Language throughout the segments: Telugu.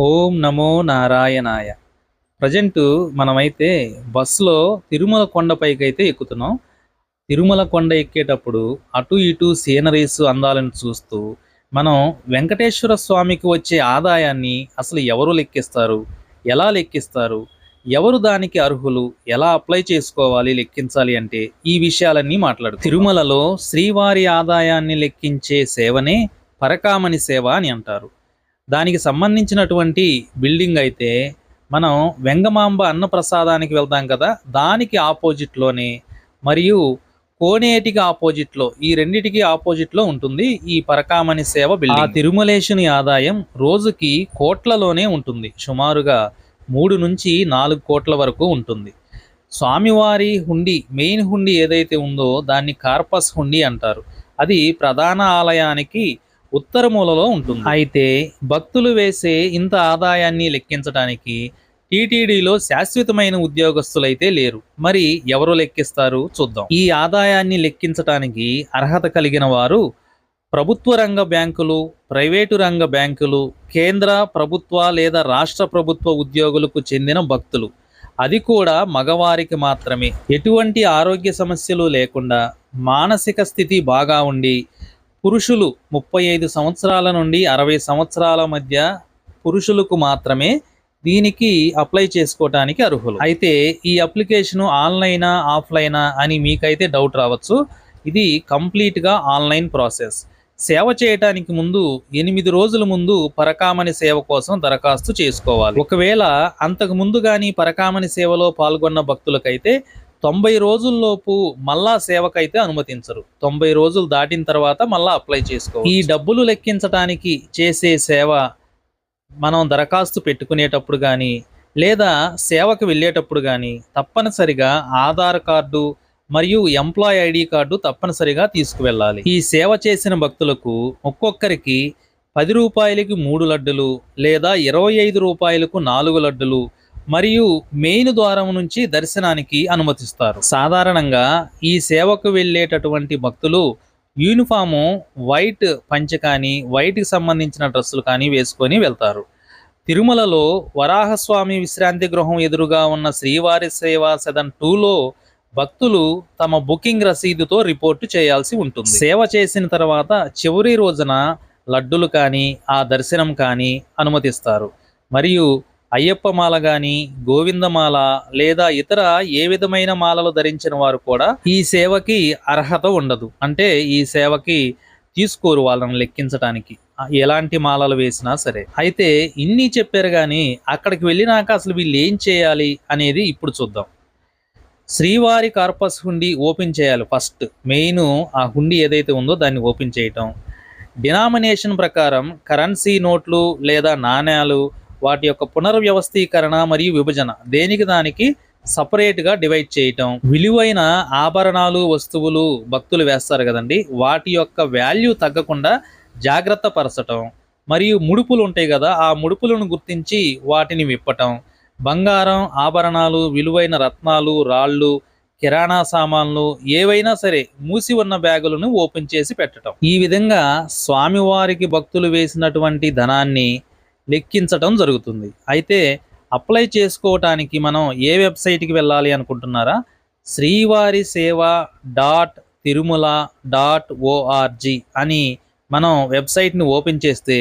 ఓం నమో నారాయణాయ. ప్రజెంటు మనమైతే బస్సులో తిరుమల కొండపైకి అయితే ఎక్కుతున్నాం. తిరుమల కొండ ఎక్కేటప్పుడు అటు ఇటు సీనరీస్ అందాలను చూస్తూ మనం వెంకటేశ్వర స్వామికి వచ్చే ఆదాయాన్ని అసలు ఎవరు లెక్కిస్తారు, ఎలా లెక్కిస్తారు, ఎవరు దానికి అర్హులు, ఎలా అప్లై చేసుకోవాలి, లెక్కించాలి అంటే ఈ విషయాలన్నీ మాట్లాడు. తిరుమలలో శ్రీవారి ఆదాయాన్ని లెక్కించే సేవనే పరకామణి సేవ అని అంటారు. దానికి సంబంధించినటువంటి బిల్డింగ్ అయితే మనం వెంగమాంబ అన్నప్రసాదానికి వెళ్తాం కదా, దానికి ఆపోజిట్లోనే మరియు కోనేటికి ఆపోజిట్లో, ఈ రెండిటికి ఆపోజిట్లో ఉంటుంది ఈ పరకామణి సేవ బిల్డింగ్. ఆ తిరుమలేశుని ఆదాయం రోజుకి కోట్లలోనే ఉంటుంది. సుమారుగా 3 నుంచి 4 కోట్ల వరకు ఉంటుంది. స్వామివారి హుండీ, మెయిన్ హుండీ ఏదైతే ఉందో దాన్ని కార్పస్ హుండీ అంటారు. అది ప్రధాన ఆలయానికి ఉత్తర మూలలో ఉంటుంది. అయితే భక్తులు వేసే ఇంత ఆదాయాన్ని లెక్కించడానికి టీటీడీలో శాశ్వతమైన ఉద్యోగస్తులైతే లేరు. మరి ఎవరు లెక్కిస్తారు చూద్దాం. ఈ ఆదాయాన్ని లెక్కించడానికి అర్హత కలిగిన వారు ప్రభుత్వ రంగ బ్యాంకులు, ప్రైవేటు రంగ బ్యాంకులు, కేంద్ర ప్రభుత్వ లేదా రాష్ట్ర ప్రభుత్వ ఉద్యోగులకు చెందిన భక్తులు. అది కూడా మగవారికి మాత్రమే. ఎటువంటి ఆరోగ్య సమస్యలు లేకుండా, మానసిక స్థితి బాగా ఉండి, పురుషులు 35 సంవత్సరాల నుండి 60 సంవత్సరాల మధ్య పురుషులకు మాత్రమే దీనికి అప్లై చేసుకోవటానికి అర్హులు. అయితే ఈ అప్లికేషను ఆన్లైనా ఆఫ్లైనా అని మీకైతే డౌట్ రావచ్చు. ఇది కంప్లీట్గా ఆన్లైన్ ప్రాసెస్. సేవ చేయటానికి ముందు 8 రోజుల ముందు పరకామణి సేవ కోసం దరఖాస్తు చేసుకోవాలి. ఒకవేళ అంతకు ముందు కానీ పరకామణి సేవలో పాల్గొన్న భక్తులకైతే 90 రోజుల్లోపు మళ్ళా సేవకైతే అనుమతించరు. 90 రోజులు దాటిన తర్వాత మళ్ళా అప్లై చేసుకోవాలి. ఈ డబ్బులు లెక్కించడానికి చేసే సేవ మనం దరఖాస్తు పెట్టుకునేటప్పుడు కానీ లేదా సేవకు వెళ్ళేటప్పుడు కానీ తప్పనిసరిగా ఆధార్ కార్డు మరియు ఎంప్లాయ్ ఐడి కార్డు తప్పనిసరిగా తీసుకువెళ్ళాలి. ఈ సేవ చేసిన భక్తులకు ఒక్కొక్కరికి 10 రూపాయలకి 3 లడ్డులు లేదా 25 రూపాయలకు 4 లడ్డులు మరియు మెయిన్ ద్వారం నుంచి దర్శనానికి అనుమతిస్తారు. సాధారణంగా ఈ సేవకు వెళ్ళేటటువంటి భక్తులు యూనిఫాము వైట్ పంచె కానీ వైట్కి సంబంధించిన డ్రెస్సులు కానీ వేసుకొని వెళ్తారు. తిరుమలలో వరాహస్వామి విశ్రాంతి గృహం ఎదురుగా ఉన్న శ్రీవారి సేవా సదన్ 2లో భక్తులు తమ బుకింగ్ రసీదుతో రిపోర్టు చేయాల్సి ఉంటుంది. సేవ చేసిన తర్వాత చివరి రోజున లడ్డులు కానీ ఆ దర్శనం కానీ అనుమతిస్తారు. మరియు అయ్యప్ప మాల కానీ, గోవిందమాల లేదా ఇతర ఏ విధమైన మాలలు ధరించిన వారు కూడా ఈ సేవకి అర్హత ఉండదు. అంటే ఈ సేవకి తీసుకోరు వాళ్ళని లెక్కించడానికి, ఎలాంటి మాలలు వేసినా సరే. అయితే ఇన్ని చెప్పారు కానీ అక్కడికి వెళ్ళినాక అసలు వీళ్ళు ఏం చేయాలి అనేది ఇప్పుడు చూద్దాం. శ్రీవారి కార్పస్ హుండీ ఓపెన్ చేయాలి. ఫస్ట్ మెయిన్ ఆ హుండీ ఏదైతే ఉందో దాన్ని ఓపెన్ చేయటం, డినామినేషన్ ప్రకారం కరెన్సీ నోట్లు లేదా నాణ్యాలు వాటి యొక్క పునర్వ్యవస్థీకరణ మరియు విభజన దేనికి దానికి సపరేట్గా డివైడ్ చేయటం, విలువైన ఆభరణాలు వస్తువులు భక్తులు వేస్తారు కదండి, వాటి యొక్క వాల్యూ తగ్గకుండా జాగ్రత్త పరచటం, మరియు ముడుపులు ఉంటాయి కదా, ఆ ముడుపులను గుర్తించి వాటిని విప్పటం, బంగారం ఆభరణాలు, విలువైన రత్నాలు, రాళ్ళు, కిరాణా సామాన్లు ఏవైనా సరే మూసి ఉన్న బ్యాగులను ఓపెన్ చేసి పెట్టడం. ఈ విధంగా స్వామివారికి భక్తులు వేసినటువంటి ధనాన్ని లెక్కించడం జరుగుతుంది. అయితే అప్లై చేసుకోవటానికి మనం ఏ వెబ్సైట్కి వెళ్ళాలి అనుకుంటున్నారా? శ్రీవారి సేవ .తిరుమల.org అని మనం వెబ్సైట్ని ఓపెన్ చేస్తే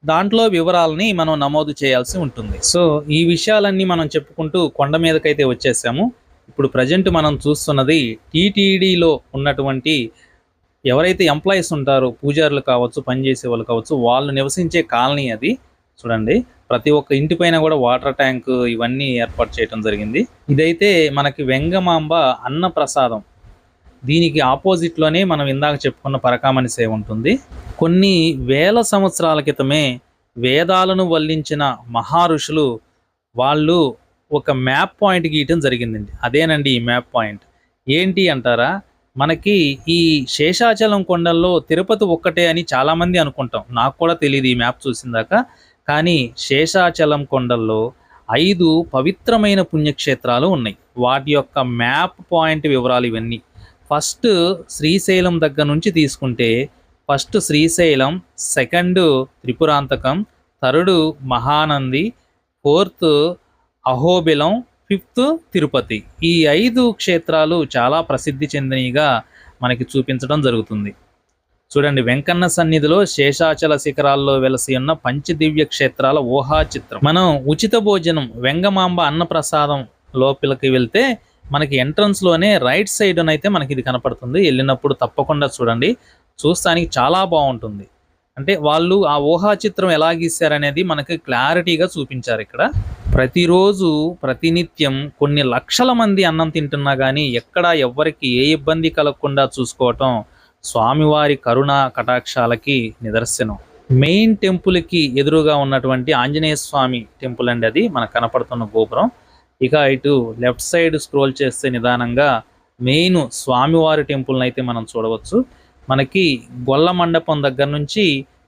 దాంట్లో వివరాలని మనం నమోదు చేయాల్సి ఉంటుంది. సో ఈ విషయాలన్నీ మనం చెప్పుకుంటూ కొండ మీదకైతే వచ్చేసాము. ఇప్పుడు ప్రజెంట్ మనం చూస్తున్నది టీటీడీలో ఉన్నటువంటి ఎవరైతే ఎంప్లాయీస్ ఉంటారో, పూజారులు కావచ్చు, పనిచేసే వాళ్ళు కావచ్చు, వాళ్ళు నివసించే కాలనీ అది. చూడండి, ప్రతి ఒక్క ఇంటి పైన కూడా వాటర్ ట్యాంక్ ఇవన్నీ ఏర్పాటు చేయడం జరిగింది. ఇదైతే మనకి వెంగమాంబ అన్నప్రసాదం, దీనికి ఆపోజిట్లోనే మనం ఇందాక చెప్పుకున్న పరకామణి సేవ ఉంటుంది. కొన్ని వేల సంవత్సరాల క్రితమే వేదాలను వల్లించిన మహర్షులు వాళ్ళు ఒక మ్యాప్ పాయింట్ గీయటం జరిగిందండి. అదేనండి ఈ మ్యాప్ పాయింట్. ఏంటి అంటారా? మనకి ఈ శేషాచలం కొండల్లో తిరుపతి ఒక్కటే అని చాలామంది అనుకుంటాం. నాకు కూడా తెలియదు ఈ మ్యాప్ చూసిందాక. కానీ శేషాచలం కొండల్లో 5 పవిత్రమైన పుణ్యక్షేత్రాలు ఉన్నాయి. వాటి యొక్క మ్యాప్ పాయింట్ వివరాలు ఇవన్నీ. ఫస్ట్ శ్రీశైలం దగ్గర నుంచి తీసుకుంటే, first Srisailam, second Tripurantakam, third Mahanandi, fourth Ahobilam, fifth Tirupati. ఈ 5 క్షేత్రాలు చాలా ప్రసిద్ధి చెందినవిగా మనకి చూపించడం జరుగుతుంది. చూడండి, వెంకన్న సన్నిధిలో శేషాచల శిఖరాల్లో వెలసి ఉన్న పంచదివ్య క్షేత్రాల ఊహా చిత్రం. మనం ఉచిత భోజనం వెంగమాంబ అన్నప్రసాదం లోపలికి వెళ్తే మనకి ఎంట్రన్స్ లోనే రైట్ సైడ్ అయితే మనకి ఇది కనపడుతుంది. వెళ్ళినప్పుడు తప్పకుండా చూడండి, చూస్తానికి చాలా బాగుంటుంది. అంటే వాళ్ళు ఆ ఊహా చిత్రం ఎలా గీశారనేది మనకి క్లారిటీగా చూపించారు. ఇక్కడ ప్రతిరోజు ప్రతినిత్యం కొన్ని లక్షల మంది అన్నం తింటున్నా కానీ ఎక్కడ ఎవ్వరికి ఏ ఇబ్బంది కలగకుండా చూసుకోవటం స్వామివారి కరుణ కటాక్షాలకి నిదర్శనం. మెయిన్ టెంపుల్కి ఎదురుగా ఉన్నటువంటి ఆంజనేయ స్వామి టెంపుల్ అండి, అది మనకు కనపడుతున్న గోపురం. ఇక ఇటు లెఫ్ట్ సైడ్ స్క్రోల్ చేస్తే నిదానంగా మెయిన్ స్వామివారి టెంపుల్ని అయితే మనం చూడవచ్చు. మనకి గొల్ల మండపం దగ్గర నుంచి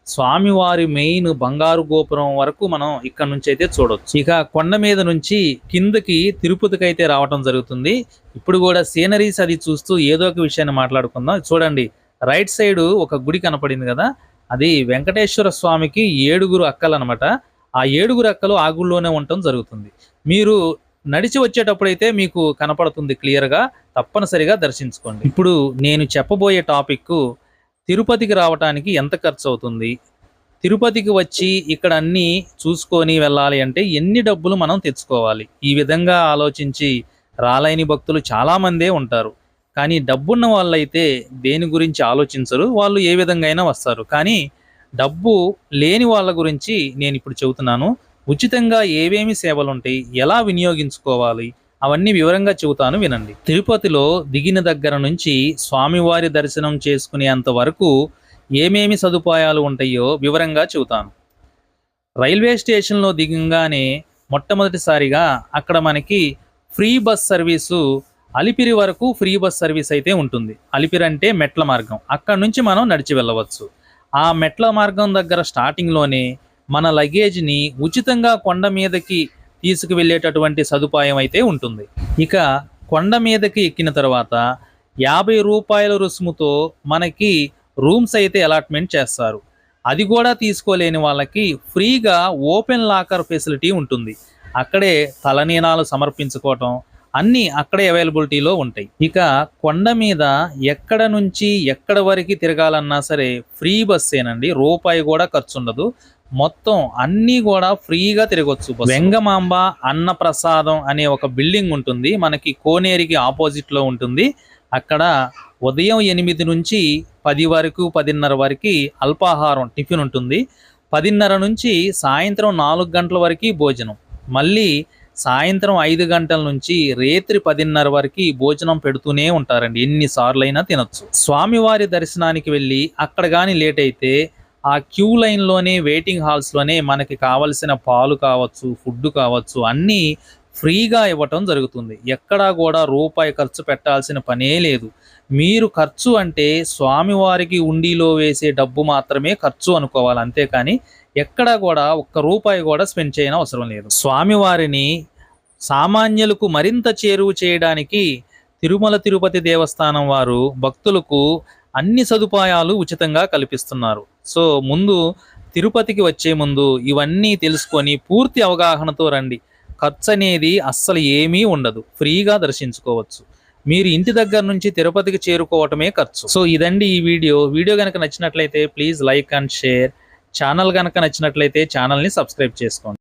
స్వామివారి మెయిన్ బంగారు గోపురం వరకు మనం ఇక్కడ నుంచి అయితే చూడవచ్చు. ఇక కొండ మీద నుంచి కిందకి తిరుపతికి అయితే రావటం జరుగుతుంది. ఇప్పుడు కూడా సీనరీస్ అది చూస్తూ ఏదో ఒక విషయాన్ని మాట్లాడుకుందాం. చూడండి, రైట్ సైడ్ ఒక గుడి కనపడింది కదా, అది వెంకటేశ్వర స్వామికి 7 అక్కలు అనమాట. ఆ 7 అక్కలు ఆ గుడిలోనే ఉండటం జరుగుతుంది. మీరు నడిచి వచ్చేటప్పుడైతే మీకు కనపడుతుంది క్లియర్గా, తప్పనిసరిగా దర్శించుకోండి. ఇప్పుడు నేను చెప్పబోయే టాపిక్ తిరుపతికి రావడానికి ఎంత ఖర్చు అవుతుంది, తిరుపతికి వచ్చి ఇక్కడ అన్నీ చూసుకొని వెళ్ళాలి అంటే ఎన్ని డబ్బులు మనం తెచ్చుకోవాలి. ఈ విధంగా ఆలోచించి రాలేని భక్తులు చాలామందే ఉంటారు. కానీ డబ్బున్న వాళ్ళైతే దేని గురించి ఆలోచించరు, వాళ్ళు ఏ విధంగా అయినా వస్తారు. కానీ డబ్బు లేని వాళ్ళ గురించి నేను ఇప్పుడు చెబుతున్నాను. ఉచితంగా ఏవేమి సేవలు ఉంటాయి, ఎలా వినియోగించుకోవాలి, అవన్నీ వివరంగా చెబుతాను, వినండి. తిరుపతిలో దిగిన దగ్గర నుంచి స్వామివారి దర్శనం చేసుకునేంత వరకు ఏమేమి సదుపాయాలు ఉంటాయో వివరంగా చెబుతాను. రైల్వే స్టేషన్లో దిగంగానే మొట్టమొదటిసారిగా అక్కడ మనకి ఫ్రీ బస్ సర్వీసు, అలిపిరి వరకు ఫ్రీ బస్ సర్వీస్ అయితే ఉంటుంది. అలిపిరి అంటే మెట్ల మార్గం, అక్కడ నుంచి మనం నడిచి వెళ్ళవచ్చు. ఆ మెట్ల మార్గం దగ్గర స్టార్టింగ్లోనే మన లగేజ్ని ఉచితంగా కొండ మీదకి తీసుకువెళ్ళేటటువంటి సదుపాయం అయితే ఉంటుంది. ఇక కొండ మీదకి ఎక్కిన తర్వాత 50 రూపాయల రుసుముతో మనకి రూమ్స్ అయితే అలాట్మెంట్ చేస్తారు. అది కూడా తీసుకోలేని వాళ్ళకి ఫ్రీగా ఓపెన్ లాకర్ ఫెసిలిటీ ఉంటుంది. అక్కడే తలనీనాలు సమర్పించుకోవటం అన్నీ అక్కడే అవైలబిలిటీలో ఉంటాయి. ఇక కొండ మీద ఎక్కడ నుంచి ఎక్కడ వరకు తిరగాలన్నా సరే ఫ్రీ బస్సేనండి, రూపాయి కూడా ఖర్చు ఉండదు. మొత్తం అన్నీ కూడా ఫ్రీగా తిరగొచ్చు. వెంగమాంబ అన్నప్రసాదం అనే ఒక బిల్డింగ్ ఉంటుంది, మనకి కోనేరికి ఆపోజిట్లో ఉంటుంది. అక్కడ ఉదయం 8 నుంచి 10 వరకు 10:30 వరకు అల్పాహారం టిఫిన్ ఉంటుంది. 10:30 నుంచి సాయంత్రం 4 గంటల వరకు భోజనం, మళ్ళీ సాయంత్రం 5 గంటల నుంచి రేత్రి 10:30 వరకు భోజనం పెడుతూనే ఉంటారండి. ఎన్నిసార్లు అయినా తినొచ్చు. స్వామివారి దర్శనానికి వెళ్ళి అక్కడ కానీ లేట్ అయితే ఆ క్యూ లైన్లోనే వెయిటింగ్ హాల్స్లోనే మనకి కావలసిన పాలు కావచ్చు, ఫుడ్ కావచ్చు, అన్నీ ఫ్రీగా ఇవ్వటం జరుగుతుంది. ఎక్కడా కూడా రూపాయి ఖర్చు పెట్టాల్సిన పనే లేదు. మీరు ఖర్చు అంటే స్వామివారికి ఉండిలో వేసే డబ్బు మాత్రమే ఖర్చు అనుకోవాలి, అంతేకాని ఎక్కడా కూడా ఒక్క రూపాయి కూడా స్పెండ్ చేయని అవసరం లేదు. స్వామివారిని సామాన్యులకు మరింత చేరువ చేయడానికి తిరుమల తిరుపతి దేవస్థానం వారు భక్తులకు అన్ని సదుపాయాలు ఉచితంగా కల్పిస్తున్నారు. సో ముందు తిరుపతికి వచ్చే ముందు ఇవన్నీ తెలుసుకొని పూర్తి అవగాహనతో రండి. ఖర్చు అనేది అస్సలు ఏమీ ఉండదు, ఫ్రీగా దర్శించుకోవచ్చు. మీరు ఇంటి దగ్గర నుంచి తిరుపతికి చేరుకోవటమే ఖర్చు. సో ఇదండి ఈ వీడియో కనుక నచ్చినట్లయితే please like and share. Channel కనుక నచ్చినట్లయితే ఛానల్ని సబ్స్క్రైబ్ చేసుకోండి.